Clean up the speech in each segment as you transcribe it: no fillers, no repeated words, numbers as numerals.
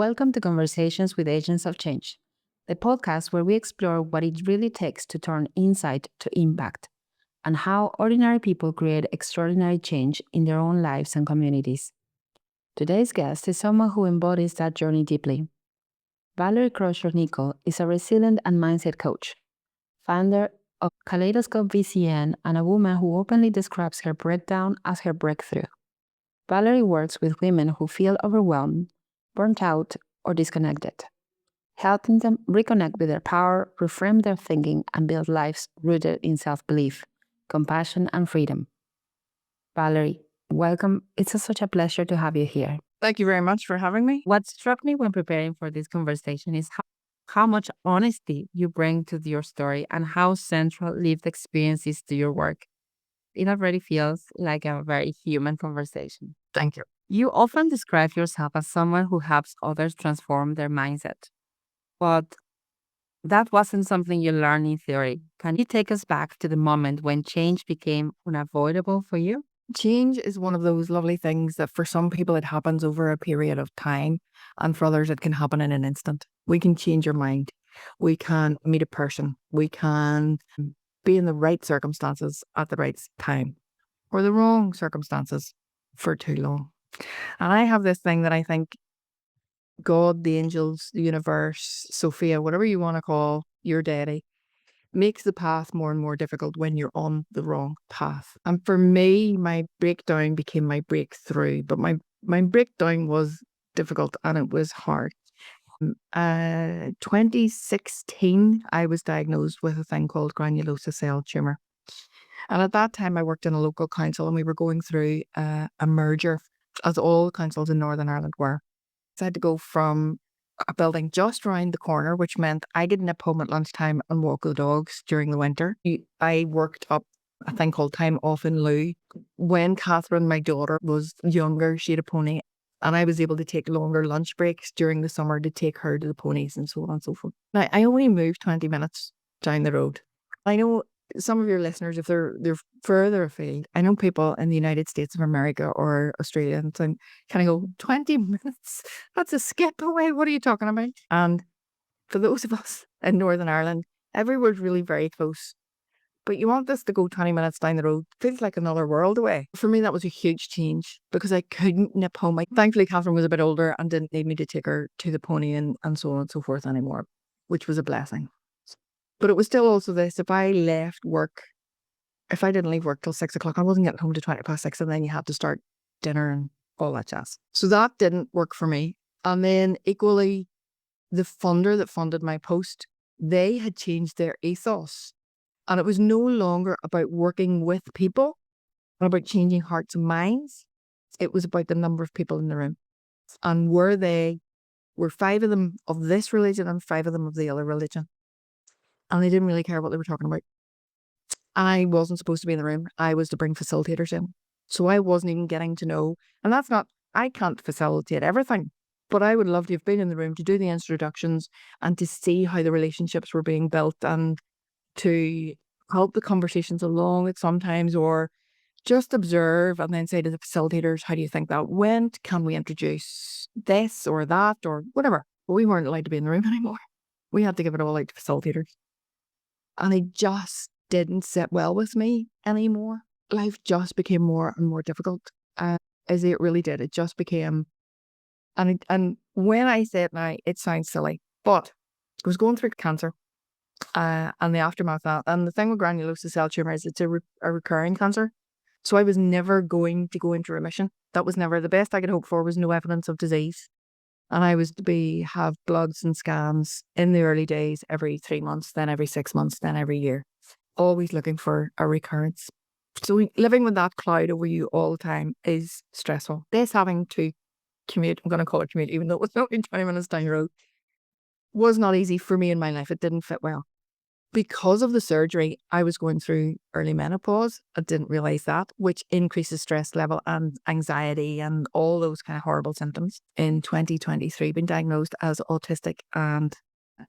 Welcome to Conversations with Agents of Change, the podcast where we explore what it really takes to turn insight to impact and how ordinary people create extraordinary change in their own lives and communities. Today's guest is someone who embodies that journey deeply. Valerie Crozier-Nicholl is a resilient and mindset coach, founder of Kaleidoscope VCN, and a woman who openly describes her breakdown as her breakthrough. Valerie works with women who feel overwhelmed, burnt out, or disconnected, helping them reconnect with their power, reframe their thinking, and build lives rooted in self-belief, compassion, and freedom. Valerie, welcome. It's such a pleasure to have you here. Thank you very much for having me. What struck me when preparing for this conversation is how much honesty you bring to your story and how central lived experience is to your work. It already feels like a very human conversation. Thank you. You often describe yourself as someone who helps others transform their mindset, but that wasn't something you learned in theory. Can you take us back to the moment when change became unavoidable for you? Change is one of those lovely things that for some people it happens over a period of time, and for others it can happen in an instant. We can change your mind. We can meet a person. We can be in the right circumstances at the right time or the wrong circumstances for too long. And I have this thing that I think God, the angels, the universe, Sophia, whatever you want to call your deity, makes the path more and more difficult when you're on the wrong path. And for me, my breakdown became my breakthrough, but my breakdown was difficult and it was hard. 2016, I was diagnosed with a thing called granulosa cell tumor. And at that time, I worked in a local council and we were going through a merger, as all councils in Northern Ireland were. So I had to go from a building just around the corner, which meant I didn't nip home at lunchtime and walk the dogs during the winter. I worked up a thing called time off in lieu. When Catherine, my daughter, was younger, she had a pony, and I was able to take longer lunch breaks during the summer to take her to the ponies and so on and so forth. Now, I only moved 20 minutes down the road. I know some of your listeners, if they're further afield, I know people in the United States of America or Australia and kind of go, 20 minutes? That's a skip away. What are you talking about? And for those of us in Northern Ireland, everywhere's really very close. But you want this to go 20 minutes down the road, feels like another world away. For me, that was a huge change because I couldn't nip home. Thankfully, Catherine was a bit older and didn't need me to take her to the pony and so on and so forth anymore, which was a blessing. But it was still also this, if I didn't leave work till 6 o'clock, I wasn't getting home to 6:20, and then you had to start dinner and all that jazz. So that didn't work for me. And then equally, the funder that funded my post, they had changed their ethos. And it was no longer about working with people and about changing hearts and minds. It was about the number of people in the room. And were 5 of them of this religion and 5 of them of the other religion. And they didn't really care what they were talking about. I wasn't supposed to be in the room. I was to bring facilitators in. So I wasn't even getting to know, and I can't facilitate everything, but I would love to have been in the room to do the introductions and to see how the relationships were being built and to help the conversations along at sometimes, or just observe and then say to the facilitators, how do you think that went? Can we introduce this or that or whatever? But we weren't allowed to be in the room anymore. We had to give it all out to facilitators. And it just didn't sit well with me anymore. Life just became more and more difficult, as it really did. It just became, and when I say it now, it sounds silly, but I was going through cancer, and the aftermath of that. And the thing with granulosa cell tumor is it's a recurring cancer. So I was never going to go into remission. That was never the best I could hope for. Was no evidence of disease. And I was to have bloods and scans in the early days every 3 months, then every 6 months, then every year, always looking for a recurrence. So living with that cloud over you all the time is stressful. This having to commute, I'm going to call it commute, even though it was only 20 minutes down the road, was not easy for me in my life. It didn't fit well. Because of the surgery, I was going through early menopause. I didn't realize that, which increases stress level and anxiety and all those kind of horrible symptoms. In 2023, been diagnosed as autistic and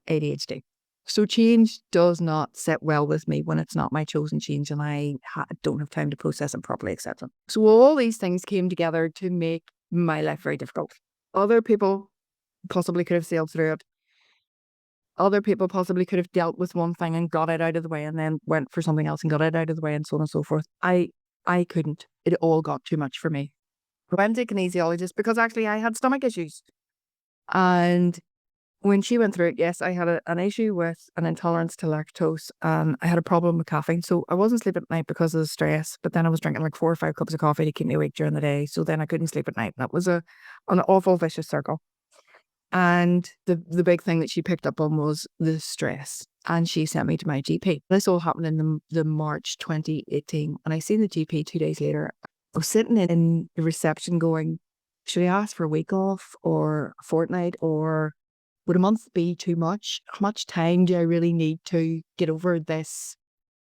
ADHD. So change does not sit well with me when it's not my chosen change and I don't have time to process it properly, etc. So all these things came together to make my life very difficult. Other people possibly could have sailed through it. Other people possibly could have dealt with one thing and got it out of the way and then went for something else and got it out of the way and so on and so forth. I couldn't. It all got too much for me. I went to a kinesiologist because actually I had stomach issues. And when she went through it, yes, I had an issue with an intolerance to lactose. I had a problem with caffeine. So I wasn't sleeping at night because of the stress, but then I was drinking like 4 or 5 cups of coffee to keep me awake during the day. So then I couldn't sleep at night. And it was an awful vicious circle. And the big thing that she picked up on was the stress. And she sent me to my GP. This all happened in the March 2018. And I seen the GP 2 days later. I was sitting in the reception going, should I ask for a week off or a fortnight, or would a month be too much? How much time do I really need to get over this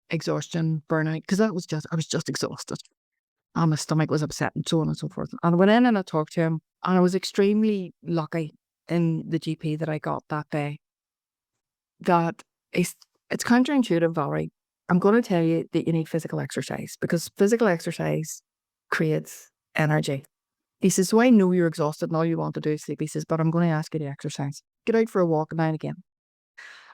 exhaustion, burnout? Because I was just exhausted. And my stomach was upset and so on and so forth. And I went in and I talked to him, and I was extremely lucky in the GP that I got that day. That it's counterintuitive, Valerie. I'm going to tell you that you need physical exercise, because physical exercise creates energy. He says, so I know you're exhausted and all you want to do is sleep. He says, but I'm going to ask you to exercise. Get out for a walk now and again.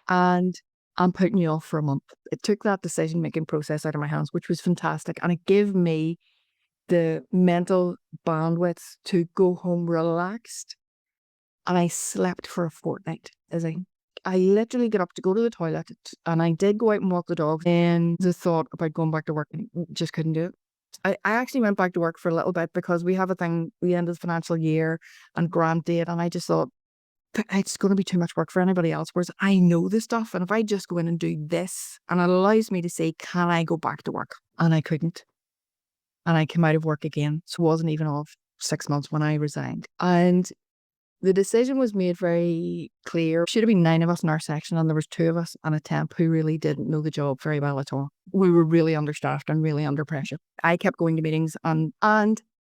And I'm putting you off for a month. It took that decision-making process out of my hands, which was fantastic. And it gave me the mental bandwidth to go home relaxed. And I slept for a fortnight. I literally get up to go to the toilet, and I did go out and walk the dog. And the thought about going back to work, just couldn't do it. I actually went back to work for a little bit because we have a thing, we end the financial year and grant date, and I just thought, it's going to be too much work for anybody else, whereas I know this stuff, and if I just go in and do this, and it allows me to say, can I go back to work? And I couldn't. And I came out of work again, so it wasn't even off 6 months when I resigned. And the decision was made very clear. Should have been 9 of us in our section, and there was 2 of us and a temp who really didn't know the job very well at all. We were really understaffed and really under pressure. I kept going to meetings, and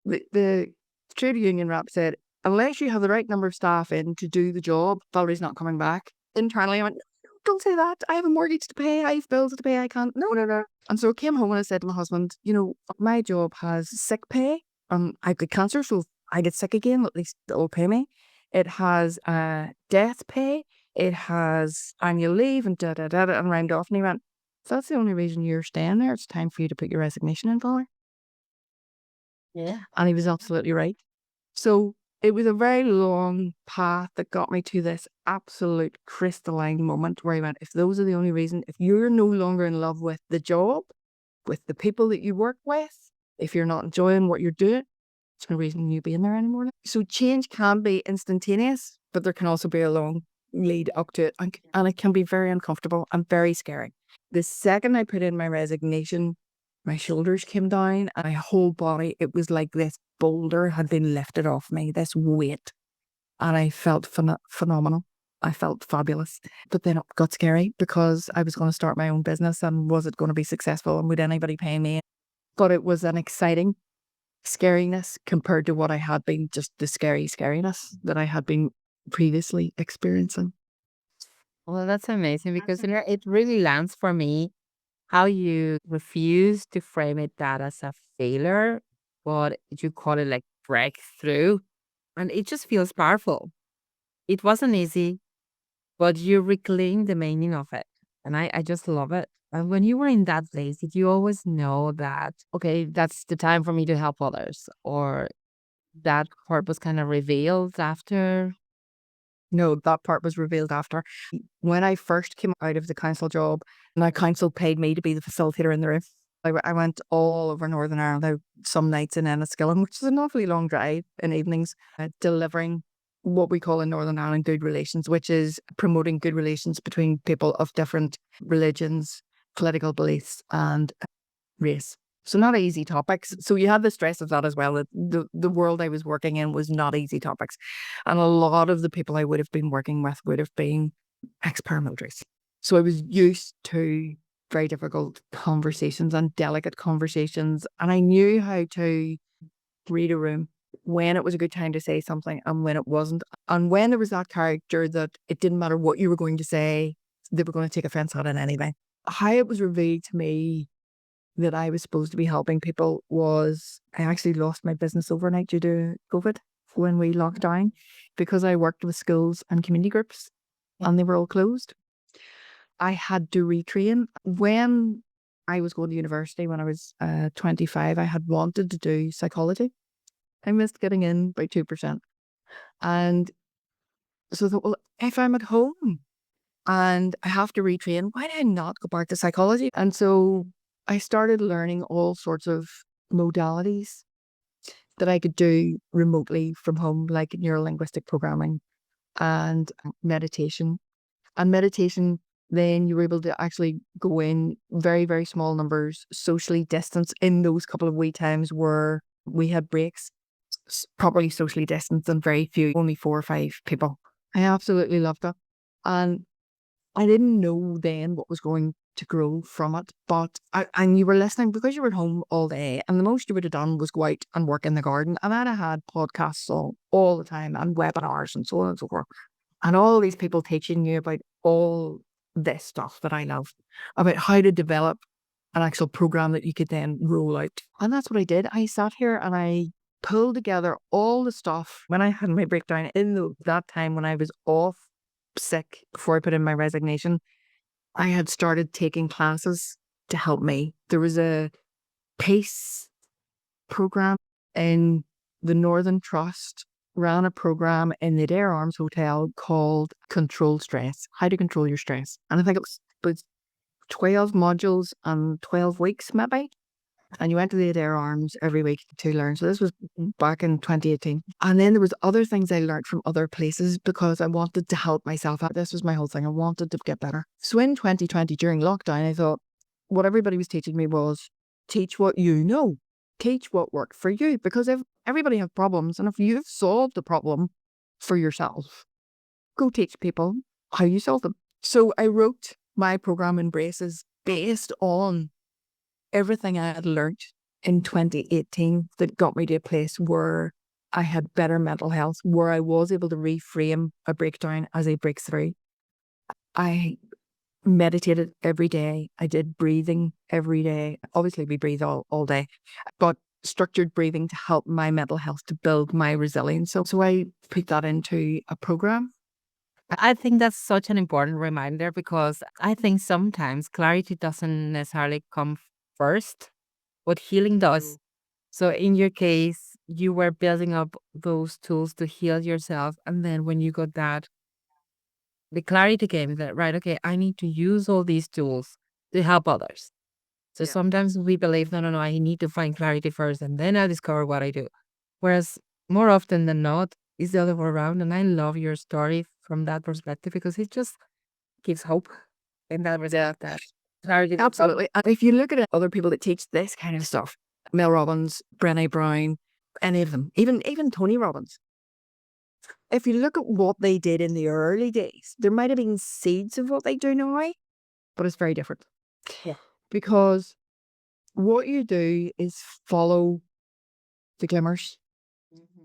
the trade union rep said, unless you have the right number of staff in to do the job, Valerie's not coming back. Internally, I went, don't say that. I have a mortgage to pay. I have bills to pay. I can't. No. And so I came home and I said to my husband, my job has sick pay. I've got cancer, so if I get sick again, at least it'll pay me. It has death pay. It has annual leave and and round off. And he went, if that's the only reason you're staying there, it's time for you to put your resignation in, Valerie. Yeah. And he was absolutely right. So it was a very long path that got me to this absolute crystalline moment where he went, if those are the only reason, if you're no longer in love with the job, with the people that you work with, if you're not enjoying what you're doing, there's no reason you being there anymore. So change can be instantaneous, but there can also be a long lead up to it. And it can be very uncomfortable and very scary. The second I put in my resignation, my shoulders came down and my whole body, it was like this boulder had been lifted off me, this weight. And I felt phenomenal. I felt fabulous. But then it got scary because I was going to start my own business, and was it going to be successful, and would anybody pay me? But it was an exciting scariness compared to what I had been, just the scariness that I had been previously experiencing. Well, that's amazing, because it really lands for me how you refuse to frame it that as a failure, but you call it like breakthrough. And it just feels powerful. It wasn't easy, but you reclaim the meaning of it. And I just love it. And when you were in that place, did you always know that, okay, that's the time for me to help others? Or that part was kind of revealed after? No, that part was revealed after. When I first came out of the council job, my council paid me to be the facilitator in the room. I went all over Northern Ireland, some nights in Enniskillen, which is an awfully long drive in evenings, delivering what we call in Northern Ireland good relations, which is promoting good relations between people of different religions, political beliefs, and race. So not easy topics. So you had the stress of that as well. The world I was working in was not easy topics. And a lot of the people I would have been working with would have been ex-paramilitaries. So I was used to very difficult conversations and delicate conversations. And I knew how to read a room, when it was a good time to say something and when it wasn't. And when there was that character that it didn't matter what you were going to say, they were going to take offense at it anyway. How it was revealed to me that I was supposed to be helping people was I actually lost my business overnight due to COVID. when we locked down because I worked with schools and community groups and they were all closed. I had to retrain. When I was going to university, when I was 25, I had wanted to do psychology. I missed getting in by 2%. And so I thought, well, if I'm at home and I have to retrain, why did I not go back to psychology? And so I started learning all sorts of modalities that I could do remotely from home, like neurolinguistic programming and meditation. And meditation, then you were able to actually go in very, very small numbers, socially distanced in those couple of wee times where we had breaks, properly socially distanced and very few, only 4 or 5 people. I absolutely loved that. And I didn't know then what was going to grow from it, but and you were listening because you were at home all day, and the most you would have done was go out and work in the garden. And I'd have had podcasts all the time and webinars and so on and so forth. And all these people teaching you about all this stuff that I love, about how to develop an actual program that you could then roll out. And that's what I did. I sat here and I pulled together all the stuff when I had my breakdown in that time when I was off sick before I put in my resignation. I had started taking classes to help me. There was a PACE program in the Northern Trust, ran a program in the Adair Arms Hotel called Control Stress, how to control your stress. And I think it was about 12 modules and 12 weeks maybe. And you went to the Adair Arms every week to learn. So this was back in 2018. And then there was other things I learned from other places because I wanted to help myself out. This was my whole thing. I wanted to get better. So in 2020, during lockdown, I thought what everybody was teaching me was teach what you know. Teach what worked for you. Because if everybody has problems, and if you've solved the problem for yourself, go teach people how you solve them. So I wrote my program Embraces based on everything I had learned in 2018 that got me to a place where I had better mental health, where I was able to reframe a breakdown as a breakthrough. I meditated every day. I did breathing every day. Obviously, we breathe all day, but structured breathing to help my mental health, to build my resilience. So I put that into a program. I think that's such an important reminder because I think sometimes clarity doesn't necessarily come first, but healing does. So in your case, you were building up those tools to heal yourself. And then when you got that, the clarity came that, right, okay, I need to use all these tools to help others. So Yeah. sometimes we believe, no, I need to find clarity first and then I'll discover what I do. Whereas more often than not, it's the other way around. And I love your story from that perspective because it just gives hope in that respect. That clarity. Absolutely. And if you look at other people that teach this kind of stuff, Mel Robbins, Brené Brown, any of them, even Tony Robbins, if you look at what they did in the early days, there might have been seeds of what they do now, but it's very different. Yeah. Because what you do is follow the glimmers,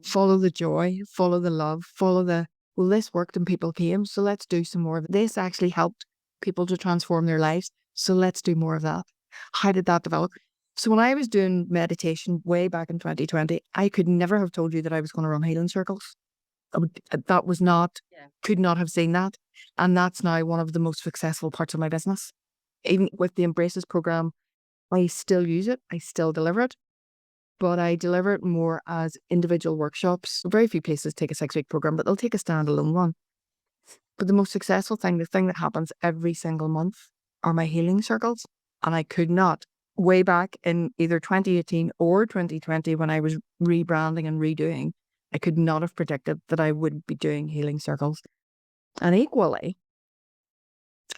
follow the joy, follow the love, follow well, this worked and people came, so let's do some more of it. This actually helped people to transform their lives, so let's do more of that. How did that develop? So when I was doing meditation way back in 2020, I could never have told you that I was going to run healing circles. That was not, could not have seen that. And that's now one of the most successful parts of my business. Even with the Embraces program, I still use it. I still deliver it. But I deliver it more as individual workshops. Very few places take a 6-week program, but they'll take a standalone one. But the most successful thing, the thing that happens every single month, are my healing circles. And I could not, way back in either 2018 or 2020, when I was rebranding and redoing, I could not have predicted that I would be doing healing circles. And equally,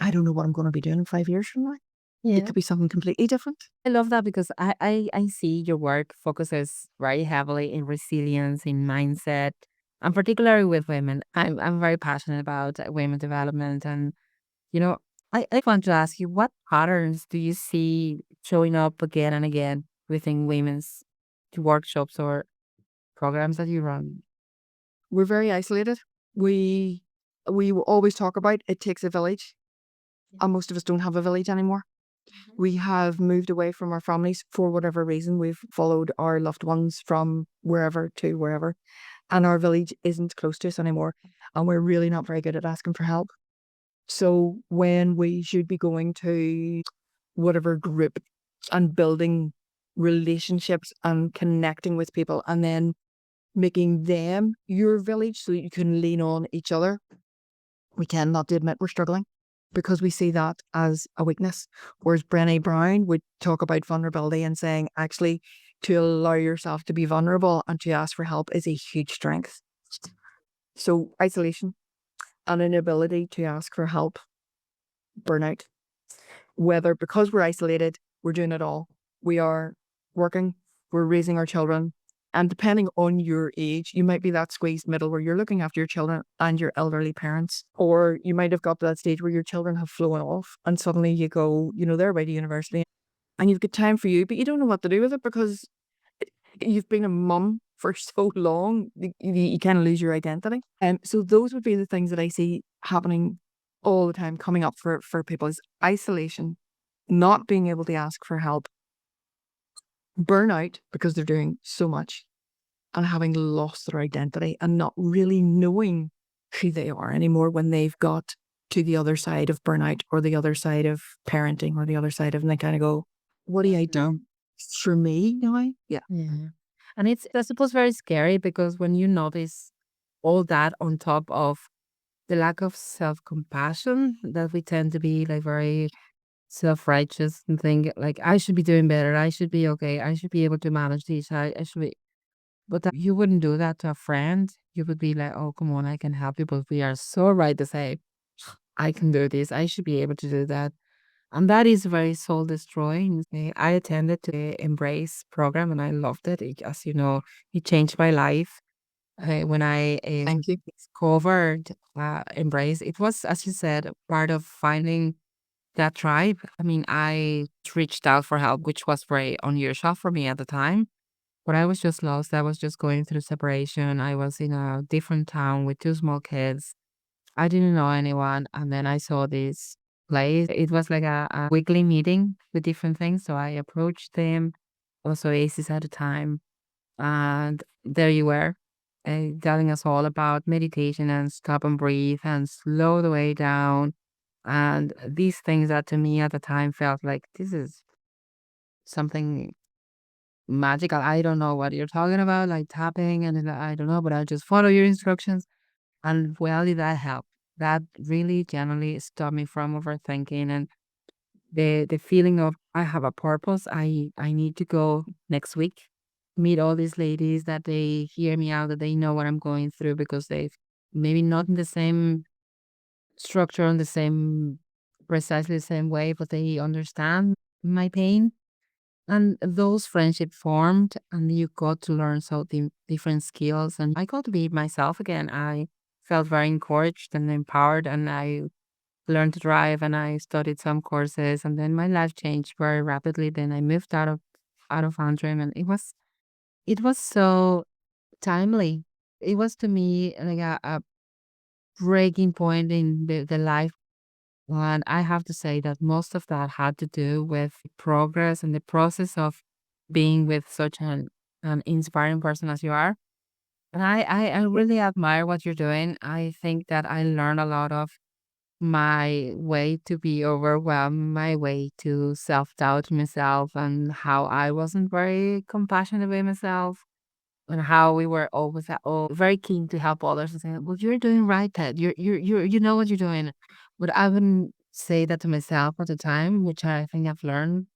I don't know what I'm going to be doing in 5 years from now. Yeah. It could be something completely different. I love that because I see your work focuses very heavily in resilience, in mindset, and particularly with women. I'm very passionate about women development. And, I want to ask you, what patterns do you see showing up again and again within women's workshops or programs that you run? We're very isolated. We always talk about it takes a village, and most of us don't have a village anymore. We have moved away from our families for whatever reason. We've followed our loved ones from wherever to wherever. and our village isn't close to us anymore, and we're really not very good at asking for help. So when we should be going to whatever group and building relationships and connecting with people and then making them your village so that you can lean on each other, we tend not to admit we're struggling because we see that as a weakness. Whereas Brené Brown would talk about vulnerability and saying, actually, to allow yourself to be vulnerable and to ask for help is a huge strength. So isolation, an inability to ask for help, burnout. Whether because we're isolated, we're doing it all. We are working, we're raising our children. And depending on your age, you might be that squeezed middle where you're looking after your children and your elderly parents. Or you might have got to that stage where your children have flown off and suddenly you go, they're away to university and you've got time for you, but you don't know what to do with it because you've been a mum for so long, you kind of lose your identity. So those would be the things that I see happening all the time, coming up for people is isolation, not being able to ask for help, burnout because they're doing so much, and having lost their identity and not really knowing who they are anymore when they've got to the other side of burnout or the other side of parenting or the other side of, and they kind of go, what do I do for me now? Yeah. Yeah. And it's, I suppose, very scary because when you notice all that on top of the lack of self-compassion, that we tend to be like very self-righteous and think like, I should be doing better. I should be okay. I should be able to manage this. I should be. But you wouldn't do that to a friend. You would be like, oh, come on, I can help you. But we are so right to say, I can do this. I should be able to do that. And that is very soul destroying. I attended to the Embrace program and I loved it. As you know, it changed my life. When I Thank you. discovered Embrace, it was, as you said, part of finding that tribe. I mean, I reached out for help, which was very unusual for me at the time. But I was just lost. I was just going through separation. I was in a different town with two small kids. I didn't know anyone. And then I saw this place. It was like a weekly meeting with different things. So I approached them, also ACEs at the time. And there you were, telling us all about meditation and stop and breathe and slow the way down. And these things that to me at the time felt like this is something magical. I don't know what you're talking about, like tapping, and then I don't know, but I'll just follow your instructions. And well, did that help? That really generally stopped me from overthinking and the feeling of I have a purpose. I need to go next week, meet all these ladies that they hear me out, that they know what I'm going through because they've maybe not in the same structure, in the same precisely the same way, but they understand my pain. And those friendships formed, and you got to learn so different skills. And I got to be myself again. I felt very encouraged and empowered, and I learned to drive, and I studied some courses, and then my life changed very rapidly. Then I moved out of Antrim, and it was so timely. It was to me like a breaking point in the life. And I have to say that most of that had to do with progress and the process of being with such an inspiring person as you are. And I really admire what you're doing. I think that I learned a lot of my way to be overwhelmed, my way to self-doubt myself, and how I wasn't very compassionate with myself and how we were always all very keen to help others and say, "Well, you're doing right, Ted. You know what you're doing." But I wouldn't say that to myself at the time, which I think I've learned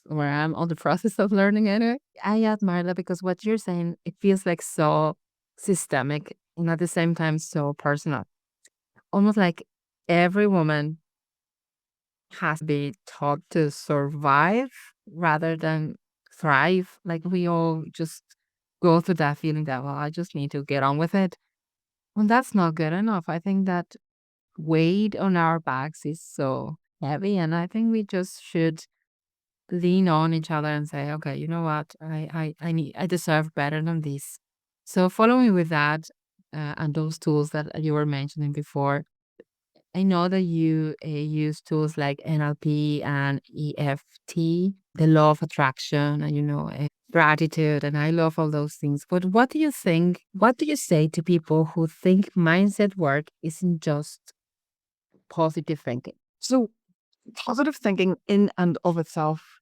where I'm on the process of learning anyway. I admire that because what you're saying, it feels like so systemic and at the same time so personal. Almost like every woman has to be taught to survive rather than thrive. Like we all just go through that feeling that, well, I just need to get on with it. Well, that's not good enough. I think that weight on our backs is so heavy. And I think we just should lean on each other and say, okay, you know what? I deserve better than this. So following with that, and those tools that you were mentioning before, I know that you use tools like NLP and EFT, the law of attraction, and gratitude, and I love all those things. But what do you think? What do you say to people who think mindset work isn't just positive thinking? So, positive thinking in and of itself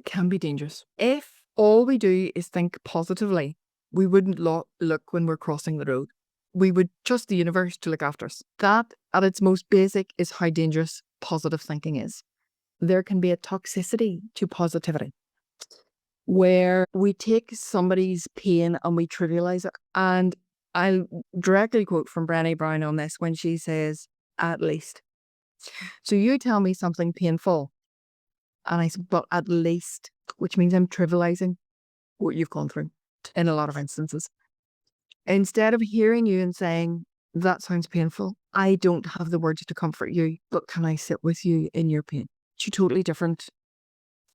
can be dangerous. If all we do is think positively, we wouldn't look when we're crossing the road. We would trust the universe to look after us. That, at its most basic, is how dangerous positive thinking is. There can be a toxicity to positivity where we take somebody's pain and we trivialize it. And I'll directly quote from Brené Brown on this when she says, at least. So you tell me something painful, and I said, but at least, which means I'm trivializing what you've gone through in a lot of instances. Instead of hearing you and saying, that sounds painful, I don't have the words to comfort you, but can I sit with you in your pain? Two totally different.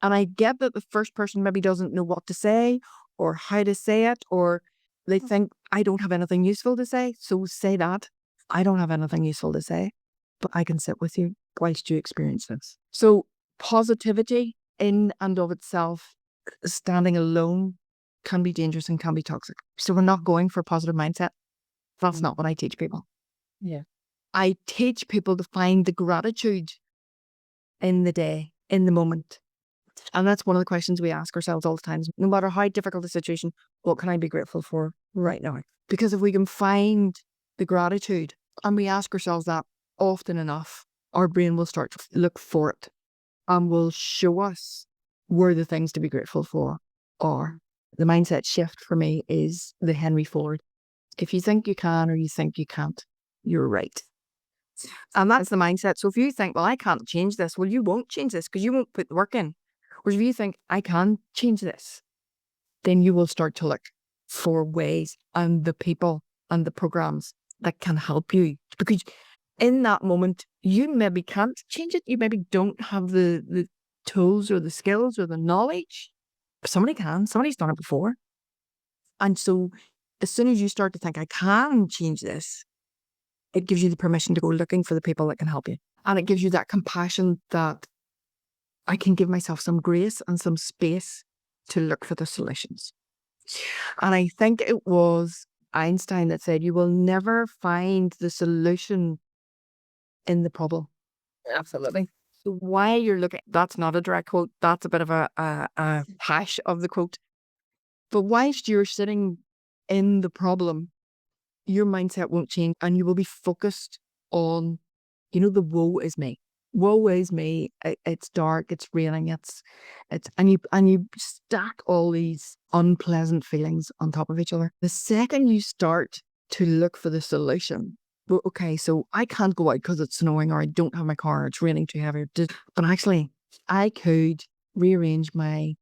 And I get that the first person maybe doesn't know what to say or how to say it, or they think, I don't have anything useful to say. So say that. I don't have anything useful to say, but I can sit with you whilst you experience this. So positivity in and of itself, standing alone, can be dangerous and can be toxic. So we're not going for a positive mindset. That's not what I teach people. Yeah. I teach people to find the gratitude in the day, in the moment. And that's one of the questions we ask ourselves all the time. No matter how difficult the situation, what can I be grateful for right now? Because if we can find the gratitude and we ask ourselves that often enough, our brain will start to look for it and will show us where the things to be grateful for are. The mindset shift for me is the Henry Ford. If you think you can or you think you can't, you're right. And that's the mindset. So if you think, well, I can't change this, well, you won't change this because you won't put the work in. Whereas if you think, I can change this, then you will start to look for ways and the people and the programs that can help you. Because in that moment, you maybe can't change it. You maybe don't have the tools or the skills or the knowledge. But somebody can. Somebody's done it before. And so as soon as you start to think, I can change this, it gives you the permission to go looking for the people that can help you. And it gives you that compassion that I can give myself some grace and some space to look for the solutions. And I think it was Einstein that said, you will never find the solution in the problem. Absolutely. So while you're looking, that's not a direct quote, that's a bit of a hash of the quote. But whilst you're sitting in the problem, your mindset won't change and you will be focused on, the woe is me. Woe is me. It's dark, it's raining, it's and you stack all these unpleasant feelings on top of each other. The second you start to look for the solution, well, okay, so I can't go out because it's snowing or I don't have my car or it's raining too heavy. But actually, I could rearrange my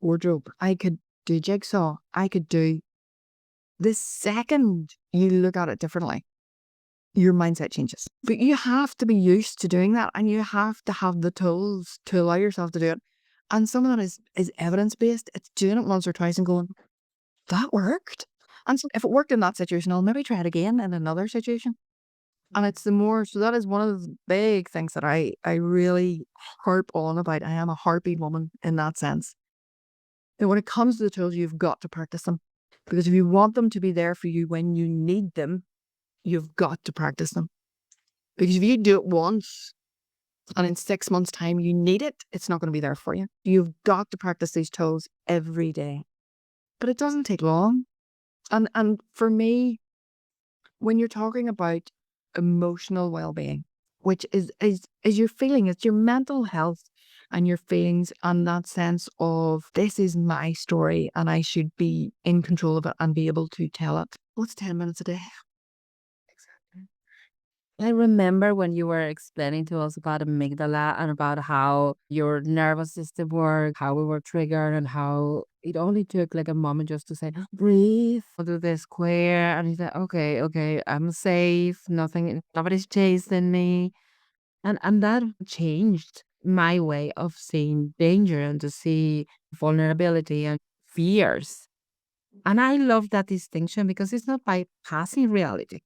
wardrobe. I could do jigsaw. I could do. The second you look at it differently, your mindset changes. But you have to be used to doing that and you have to have the tools to allow yourself to do it. And some of that is evidence-based. It's doing it once or twice and going, that worked. And so if it worked in that situation, I'll maybe try it again in another situation. And it's so that is one of the big things that I really harp on about. I am a heartbeat woman in that sense. That when it comes to the tools, you've got to practice them. Because if you want them to be there for you when you need them, you've got to practice them. Because if you do it once and in 6 months' time you need it, it's not going to be there for you. You've got to practice these tools every day. But it doesn't take long. And for me, when you're talking about emotional well-being, which is your feeling, it's your mental health and your feelings and that sense of this is my story and I should be in control of it and be able to tell it. What's 10 minutes a day? I remember when you were explaining to us about amygdala and about how your nervous system worked, how we were triggered, and how it only took like a moment just to say, breathe, do this square. And you said, okay, I'm safe, nobody's chasing me. And that changed my way of seeing danger and to see vulnerability and fears. And I love that distinction because it's not bypassing reality.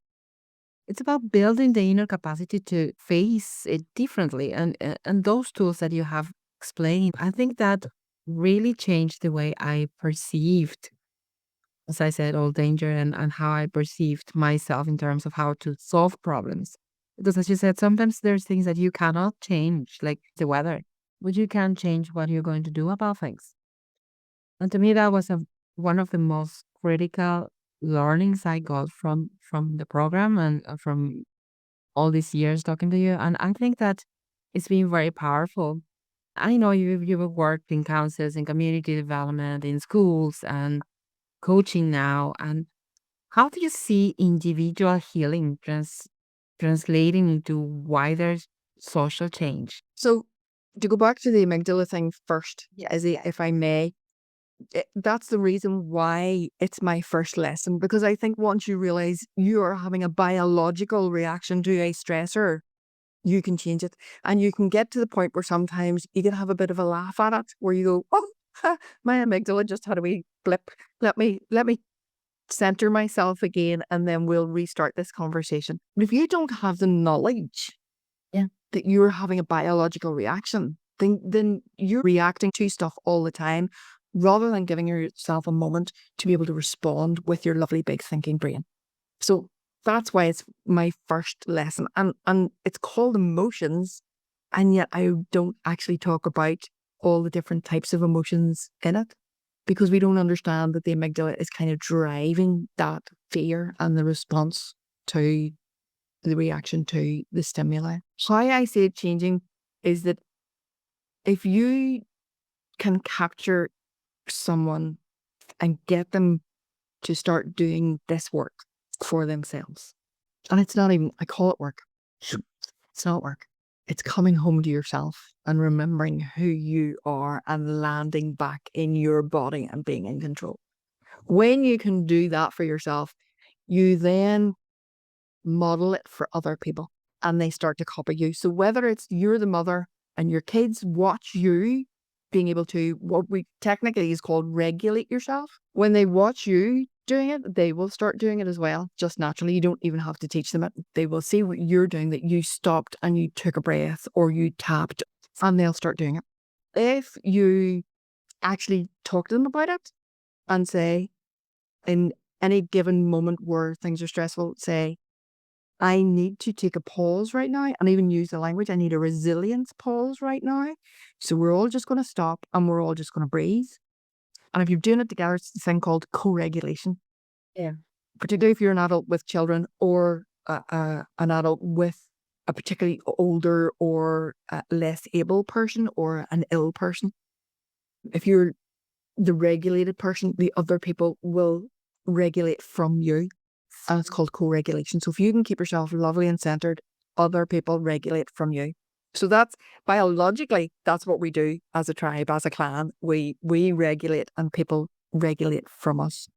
It's about building the inner capacity to face it differently. And those tools that you have explained, I think that really changed the way I perceived, as I said, all danger and how I perceived myself in terms of how to solve problems. Because as you said, sometimes there's things that you cannot change, like the weather, but you can change what you're going to do about things. And to me, that was one of the most critical learnings I got from the program and from all these years talking to you. And I think that it's been very powerful. I know you've worked in councils, in community development, in schools, and coaching now. And how do you see individual healing translating into wider social change? So to go back to the amygdala thing first, Izzy, if I may, that's the reason why it's my first lesson, because I think once you realize you are having a biological reaction to a stressor, you can change it. And you can get to the point where sometimes you can have a bit of a laugh at it, where you go, oh, my amygdala just had a wee blip. Let me center myself again, and then we'll restart this conversation. But if you don't have the knowledge that you're having a biological reaction, then you're reacting to stuff all the time rather than giving yourself a moment to be able to respond with your lovely big thinking brain. So that's why it's my first lesson. And it's called emotions, and yet I don't actually talk about all the different types of emotions in it, because we don't understand that the amygdala is kind of driving that fear and the response to the reaction to the stimuli. How I see it changing is that if you can capture someone and get them to start doing this work for themselves, and it's not even, I call it work. It's not work. It's coming home to yourself and remembering who you are and landing back in your body and being in control. When you can do that for yourself, you then model it for other people and they start to copy you. So whether it's you're the mother and your kids watch you being able to, what we technically is called regulate yourself, when they watch you doing it, they will start doing it as well. Just naturally, you don't even have to teach them it. They will see what you're doing, that you stopped and you took a breath or you tapped, and they'll start doing it. If you actually talk to them about it and say, in any given moment where things are stressful, say, I need to take a pause right now, and even use the language, I need a resilience pause right now. So we're all just going to stop and we're all just going to breathe. And if you're doing it together, it's this thing called co-regulation. Yeah. Particularly if you're an adult with children, or an adult with a particularly older or less able person or an ill person. If you're the regulated person, the other people will regulate from you. And it's called co-regulation. So if you can keep yourself lovely and centered, other people regulate from you. So that's biologically, that's what we do as a tribe, as a clan. We regulate and people regulate from us.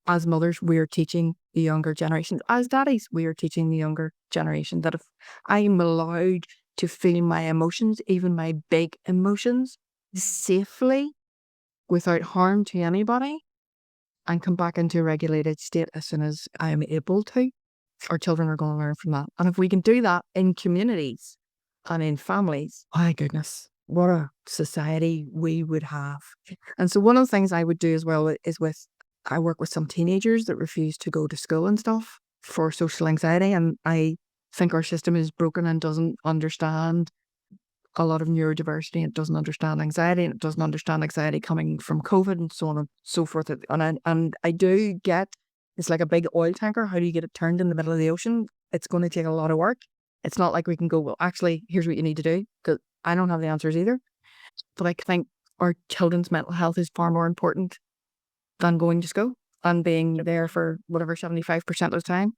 As mothers, we're teaching the younger generation. As daddies, we are teaching the younger generation that if I'm allowed to feel my emotions, even my big emotions, safely, without harm to anybody, and come back into a regulated state as soon as I am able to, our children are going to learn from that. And if we can do that in communities and in families, my goodness, what a society we would have. And so one of the things I would do as well is I work with some teenagers that refuse to go to school and stuff for social anxiety. And I think our system is broken and doesn't understand a lot of neurodiversity. It doesn't understand anxiety, and it doesn't understand anxiety coming from COVID and so on and so forth. And I do get, it's like a big oil tanker. How do you get it turned in the middle of the ocean? It's going to take a lot of work. It's not like we can go, well, actually, here's what you need to do, because I don't have the answers either. But I think our children's mental health is far more important than going to school and being there for whatever 75% of the time.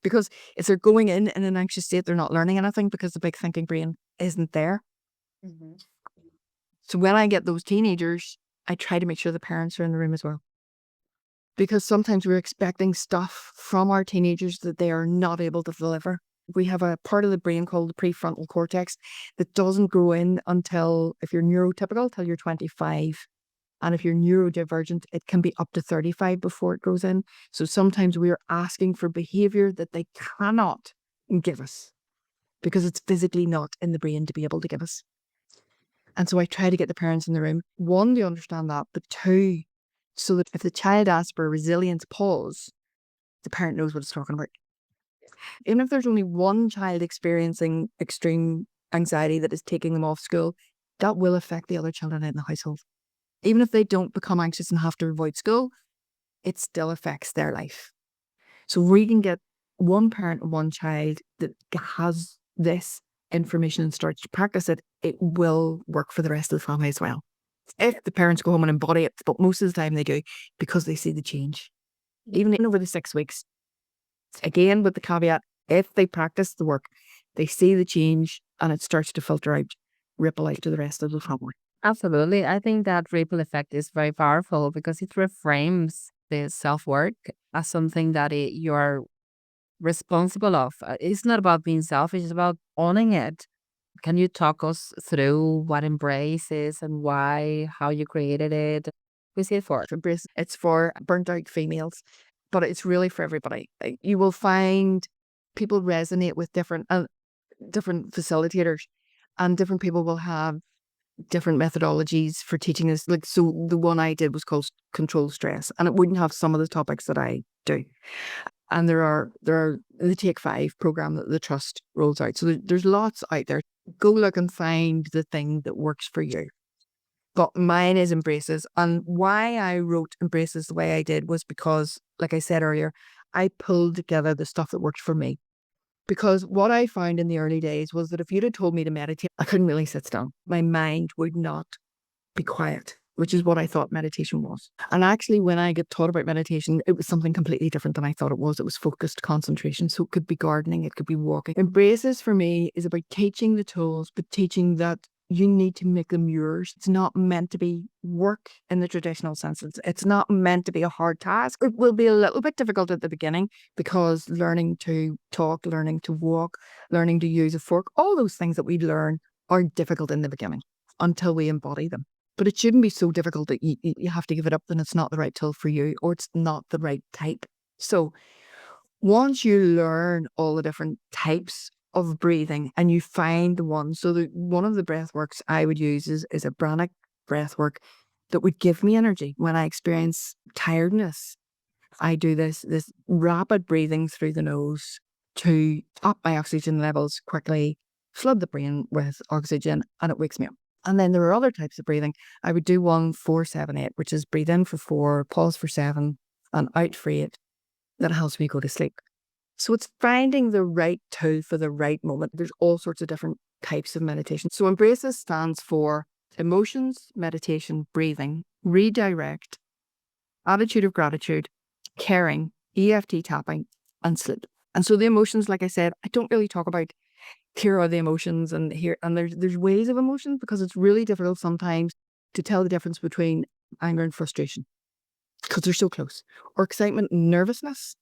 Because if they're going in an anxious state, they're not learning anything because the big thinking brain isn't there. Mhm. So when I get those teenagers, I try to make sure the parents are in the room as well. Because sometimes we're expecting stuff from our teenagers that they are not able to deliver. We have a part of the brain called the prefrontal cortex that doesn't grow in until, if you're neurotypical, till you're 25. And if you're neurodivergent, it can be up to 35 before it goes in. So sometimes we are asking for behavior that they cannot give us because it's physically not in the brain to be able to give us. And so I try to get the parents in the room, one, to understand that, but two, so that if the child asks for a resilience pause, the parent knows what it's talking about. Even if there's only one child experiencing extreme anxiety that is taking them off school, that will affect the other children in the household. Even if they don't become anxious and have to avoid school, it still affects their life. So we can get one parent and one child that has this information and starts to practice it, it will work for the rest of the family as well. If the parents go home and embody it, but most of the time they do because they see the change. Even over the 6 weeks, again, with the caveat, if they practice the work, they see the change and it starts to filter out, ripple out to the rest of the family. Absolutely. I think that ripple effect is very powerful because it reframes the self-work as something that you're responsible of. It's not about being selfish, it's about owning it. Can you talk us through what Embrace is and why, how you created it? Who's it for? Embrace, it's for burnt out females, but it's really for everybody. You will find people resonate with different facilitators, and different people will have different methodologies for teaching this. Like, so the one I did was called Control Stress, and it wouldn't have some of the topics that I do. And there are the Take 5 program that the trust rolls out. So there's lots out there. Go look and find the thing that works for you. But mine is Embraces. And why I wrote Embraces the way I did was because, like I said earlier, I pulled together the stuff that worked for me. Because what I found in the early days was that if you'd have told me to meditate, I couldn't really sit still. My mind would not be quiet, which is what I thought meditation was. And actually, when I get taught about meditation, it was something completely different than I thought it was. It was focused concentration. So it could be gardening, it could be walking. Embraces for me is about teaching the tools, but teaching that you need to make them yours. It's not meant to be work in the traditional sense. It's not meant to be a hard task. It will be a little bit difficult at the beginning because learning to talk, learning to walk, learning to use a fork, all those things that we learn are difficult in the beginning until we embody them. But it shouldn't be so difficult that you have to give it up and it's not the right tool for you or it's not the right type. So once you learn all the different types of breathing and you find the one, so one of the breath works I would use is a pranic breath work that would give me energy when I experience tiredness. I do this rapid breathing through the nose to up my oxygen levels quickly, flood the brain with oxygen, and it wakes me up. And then there are other types of breathing. I would do 1, 4, 7, 8, which is breathe in for 4, pause for 7, and out for 8. That helps me go to sleep. So it's finding the right tool for the right moment. There's all sorts of different types of meditation. So Embraces stands for emotions, meditation, breathing, redirect, attitude of gratitude, caring, EFT tapping, and sleep. And so the emotions, like I said, I don't really talk about here are the emotions and there's ways of emotions because it's really difficult sometimes to tell the difference between anger and frustration because they're so close. Or excitement and nervousness.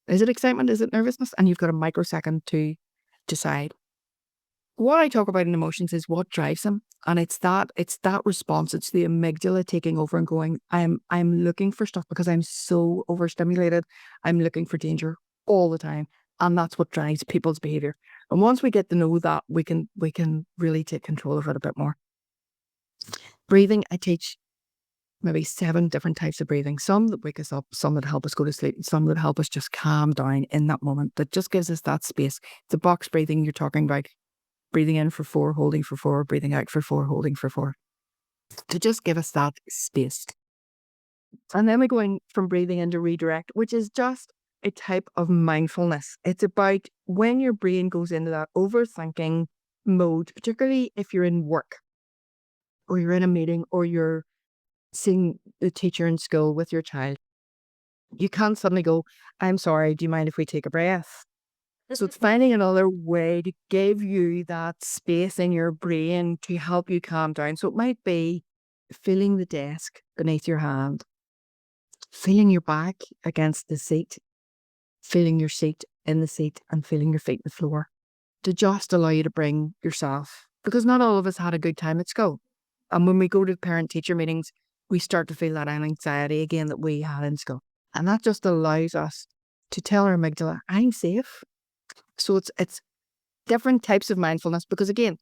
Is it excitement? Is it nervousness? And you've got a microsecond to decide. What I talk about in emotions is what drives them. And it's that response. It's the amygdala taking over and going, I'm looking for stuff because I'm so overstimulated. I'm looking for danger all the time. And that's what drives people's behavior. And once we get to know that, we can really take control of it a bit more. Breathing, I teach maybe 7 different types of breathing. Some that wake us up, some that help us go to sleep, some that help us just calm down in that moment, that just gives us that space. The box breathing you're talking about, breathing in for 4, holding for 4, breathing out for 4, holding for 4. To just give us that space. And then we go in from breathing into redirect, which is just a type of mindfulness. It's about when your brain goes into that overthinking mode, particularly if you're in work or you're in a meeting or you're seeing the teacher in school with your child. You can't suddenly go, I'm sorry, do you mind if we take a breath? So it's finding another way to give you that space in your brain to help you calm down. So it might be feeling the desk beneath your hand, feeling your back against the seat, feeling your seat in the seat and feeling your feet on the floor to just allow you to bring yourself. Because not all of us had a good time at school. And when we go to parent-teacher meetings, we start to feel that anxiety again that we had in school. And that just allows us to tell our amygdala, I'm safe. So it's different types of mindfulness, because again,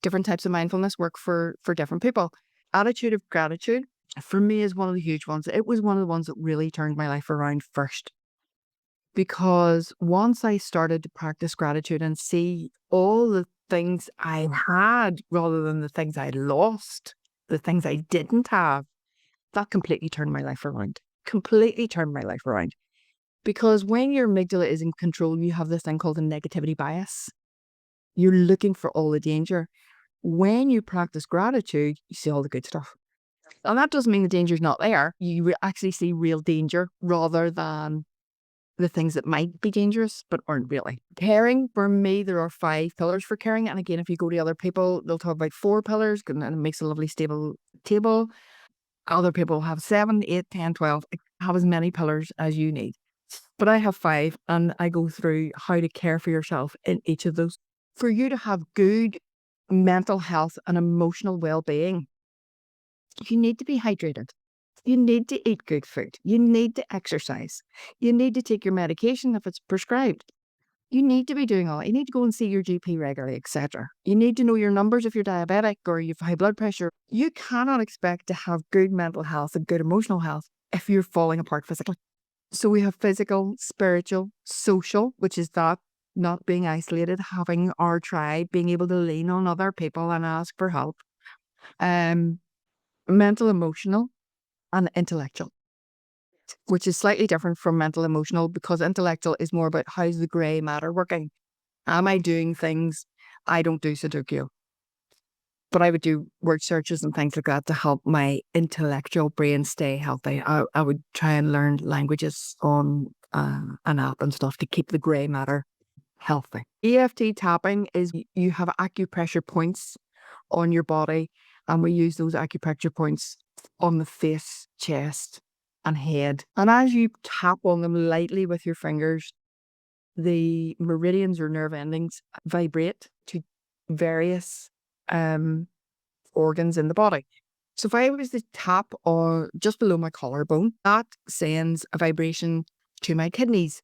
different types of mindfulness work for different people. Attitude of gratitude, for me, is one of the huge ones. It was one of the ones that really turned my life around first. Because once I started to practice gratitude and see all the things I had rather than the things I lost, the things I didn't have, that completely turned my life around. Completely turned my life around. Because when your amygdala is in control, you have this thing called a negativity bias. You're looking for all the danger. When you practice gratitude, you see all the good stuff. And that doesn't mean the danger's not there. You actually see real danger rather than the things that might be dangerous but aren't really. Caring, for me, there are 5 pillars for caring. And again, if you go to other people, they'll talk about 4 pillars, and it makes a lovely stable table. Other people have 7, 8, 10, 12. Have as many pillars as you need. But I have 5, and I go through how to care for yourself in each of those. For you to have good mental health and emotional well-being, you need to be hydrated. You need to eat good food. You need to exercise. You need to take your medication if it's prescribed. You need to be doing all that. You need to go and see your GP regularly, etc. You need to know your numbers if you're diabetic or you have high blood pressure. You cannot expect to have good mental health and good emotional health if you're falling apart physically. So we have physical, spiritual, social, which is that not being isolated, having our tribe, being able to lean on other people and ask for help. Mental, emotional, and intellectual, which is slightly different from mental emotional, because intellectual is more about how's the grey matter working. Am I doing things? I don't do Sudoku, but I would do word searches and things like that to help my intellectual brain stay healthy. I would try and learn languages on an app and stuff to keep the grey matter healthy. EFT tapping is you have acupressure points on your body, and we use those acupressure points on the face, chest, and head. And as you tap on them lightly with your fingers, the meridians or nerve endings vibrate to various organs in the body. So if I was to tap or just below my collarbone, that sends a vibration to my kidneys.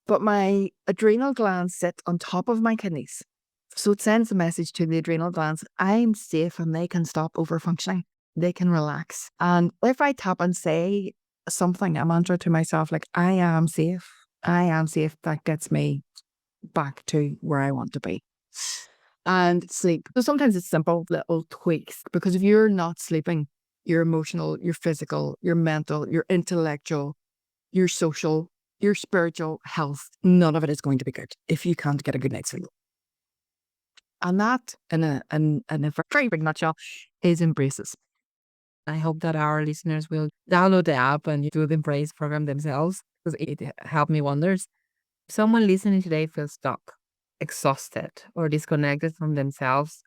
But my adrenal glands sit on top of my kidneys. So it sends a message to the adrenal glands, I'm safe, and they can stop overfunctioning. They can relax. And if I tap and say something, a mantra to myself, like, I am safe, that gets me back to where I want to be. And sleep. So sometimes it's simple little tweaks, because if you're not sleeping, your emotional, your physical, your mental, your intellectual, your social, your spiritual health, none of it is going to be good if you can't get a good night's sleep. And that, in a very big nutshell, is Embraces. I hope that our listeners will download the app and do the Embrace program themselves, because it helped me wonders. If someone listening today feels stuck, exhausted, or disconnected from themselves,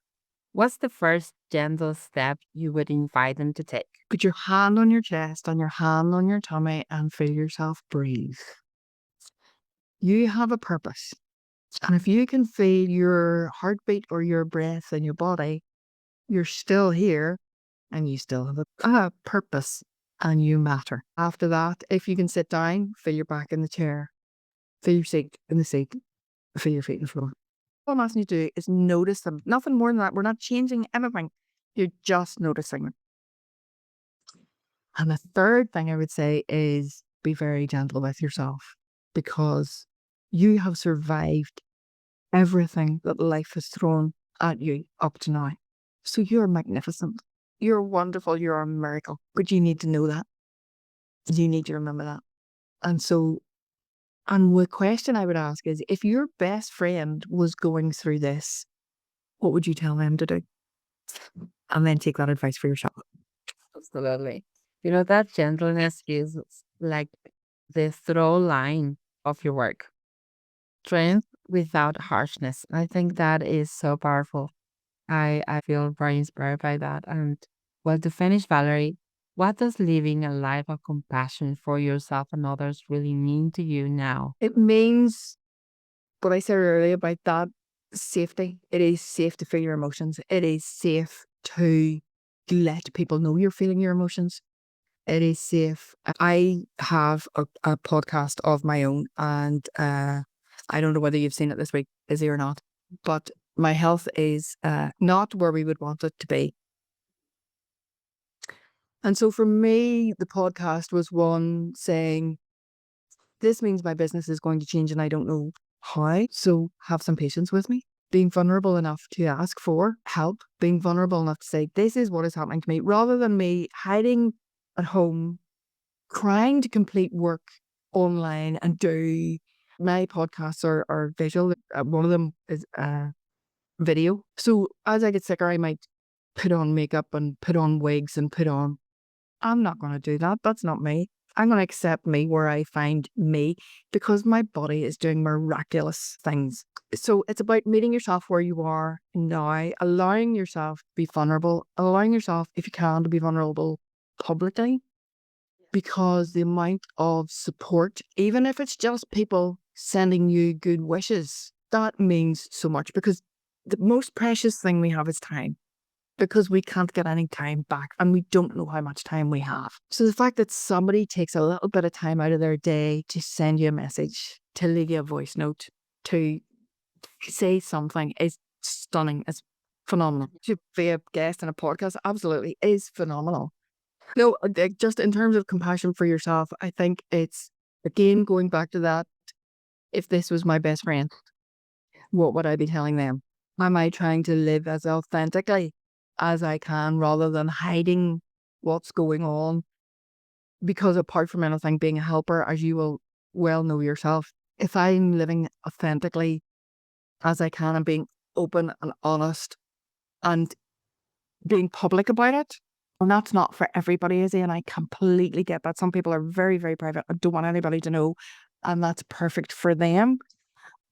what's the first gentle step you would invite them to take? Put your hand on your chest and your hand on your tummy and feel yourself breathe. You have a purpose. And if you can feel your heartbeat or your breath in your body, you're still here and you still have a purpose and you matter. After that, if you can sit down, feel your back in the chair, feel your seat in the seat, feel your feet in the floor. All I'm asking you to do is notice them. Nothing more than that. We're not changing anything. You're just noticing them. And the third thing I would say is be very gentle with yourself, because you have survived everything that life has thrown at you up to now. So you're magnificent. You're wonderful. You're a miracle. But you need to know that. You need to remember that. And so, and the question I would ask is, if your best friend was going through this, what would you tell them to do? And then take that advice for yourself. Absolutely. That gentleness is like the throw line of your work. Strength without harshness. I think that is so powerful. I feel very inspired by that. And well, to finish, Valerie, what does living a life of compassion for yourself and others really mean to you now? It means what I said earlier about that safety. It is safe to feel your emotions. It is safe to let people know you're feeling your emotions. It is safe. I have a podcast of my own, and I don't know whether you've seen it this week, Izzy, or not, but my health is not where we would want it to be. And so for me, the podcast was one saying, this means my business is going to change and I don't know how. So have some patience with me. Being vulnerable enough to ask for help, being vulnerable enough to say, this is what is happening to me, rather than me hiding at home, trying to complete work online and do. My podcasts are visual. One of them is video. So as I get sicker, I might put on makeup and put on wigs and put on. I'm not going to do that. That's not me. I'm going to accept me where I find me, because my body is doing miraculous things. So it's about meeting yourself where you are now, allowing yourself to be vulnerable, allowing yourself, if you can, to be vulnerable publicly, because the amount of support, even if it's just people sending you good wishes, that means so much, because the most precious thing we have is time, because we can't get any time back and we don't know how much time we have. So the fact that somebody takes a little bit of time out of their day to send you a message, to leave you a voice note, to say something is stunning. It's phenomenal. To be a guest in a podcast, absolutely, is phenomenal. No, just in terms of compassion for yourself, I think it's, again, going back to that, if this was my best friend, what would I be telling them? Am I trying to live as authentically as I can, rather than hiding what's going on? Because apart from anything, being a helper, as you will well know yourself, if I'm living authentically as I can and being open and honest and being public about it, and that's not for everybody, is it? And I completely get that. Some people are very, very private and don't want anybody to know, and that's perfect for them.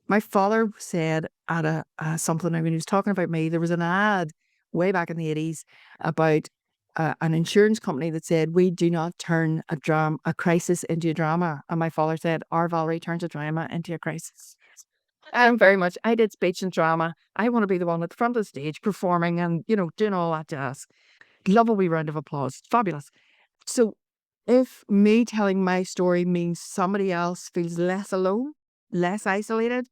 My father said at something, when he was talking about me, there was an ad way back in the 80s about an insurance company that said, we do not turn a crisis into a drama. And my father said, our Valerie turns a drama into a crisis. Very much, I did speech and drama. I want to be the one at the front of the stage performing and, doing all that jazz. Love a wee round of applause. Fabulous. So if me telling my story means somebody else feels less alone, less isolated,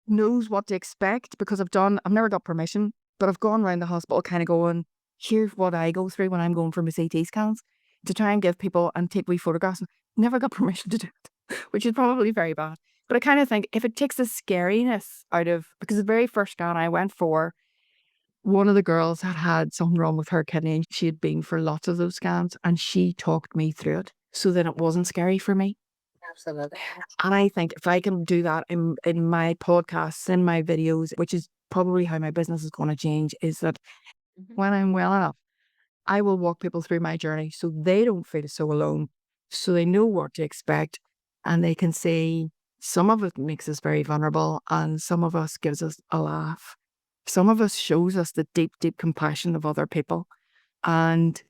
knows what to expect, because I've never got permission, but I've gone around the hospital kind of going, here's what I go through when I'm going for my CT scans, to try and give people and take wee photographs. Never got permission to do it, which is probably very bad. But I kind of think if it takes the scariness out of, because the very first scan I went for, one of the girls had something wrong with her kidney and she had been for lots of those scans, and she talked me through it so that it wasn't scary for me. Absolutely. And I think if I can do that in my podcasts, in my videos, which is probably how my business is going to change, is that when I'm well enough, I will walk people through my journey so they don't feel so alone, so they know what to expect, and they can see some of it makes us very vulnerable, and some of us gives us a laugh. Some of us shows us the deep, deep compassion of other people, and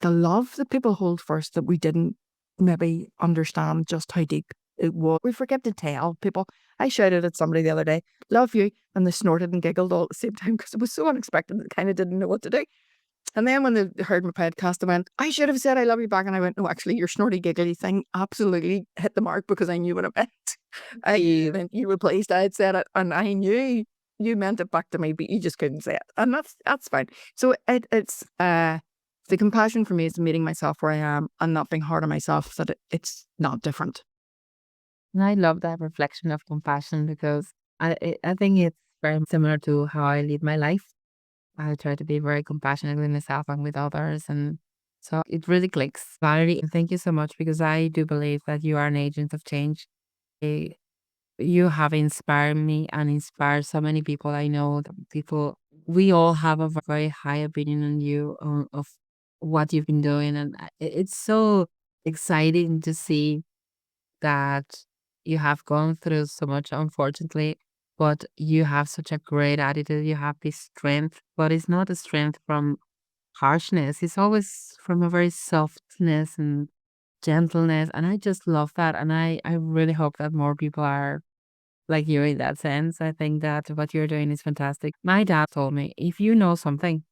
the love that people hold first that we didn't maybe understand just how deep it was. We forget to tell people. I shouted at somebody the other day, love you, and they snorted and giggled all at the same time because it was so unexpected that they kind of didn't know what to do. And then when they heard my podcast, they went, I should have said I love you back. And I went, no, actually, your snorty giggly thing absolutely hit the mark, because I knew what it meant. You were pleased I had said it, and I knew you meant it back to me, but you just couldn't say it. And that's fine. So it's the compassion for me is meeting myself where I am and not being hard on myself, that it's not different. And I love that reflection of compassion, because I think it's very similar to how I lead my life. I try to be very compassionate with myself and with others. And so it really clicks. Valerie, thank you so much, because I do believe that you are an agent of change. Eh, You have inspired me and inspired so many people. I know that we all have a very high opinion on you, of what you've been doing. And it's so exciting to see that you have gone through so much, unfortunately, but you have such a great attitude. You have this strength, but it's not a strength from harshness. It's always from a very softness and gentleness. And I just love that. And I really hope that more people are like you in that sense. I think that what you're doing is fantastic. My dad told me, if you know something,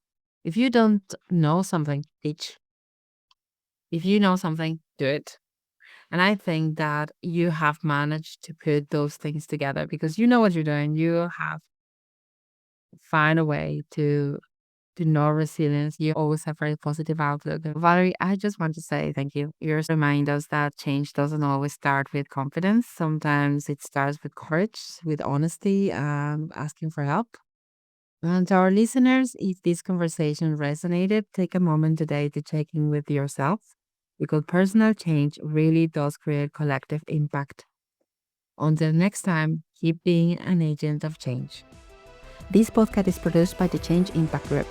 If you don't know something, teach. If you know something, do it. And I think that you have managed to put those things together because you know what you're doing. You have find a way to know resilience. You always have very positive outlook. And Valerie, I just want to say thank you. You remind us that change doesn't always start with confidence. Sometimes it starts with courage, with honesty, asking for help. And to our listeners, if this conversation resonated, take a moment today to check in with yourself because personal change really does create collective impact. Until next time, keep being an agent of change. This podcast is produced by the Change Impact Group.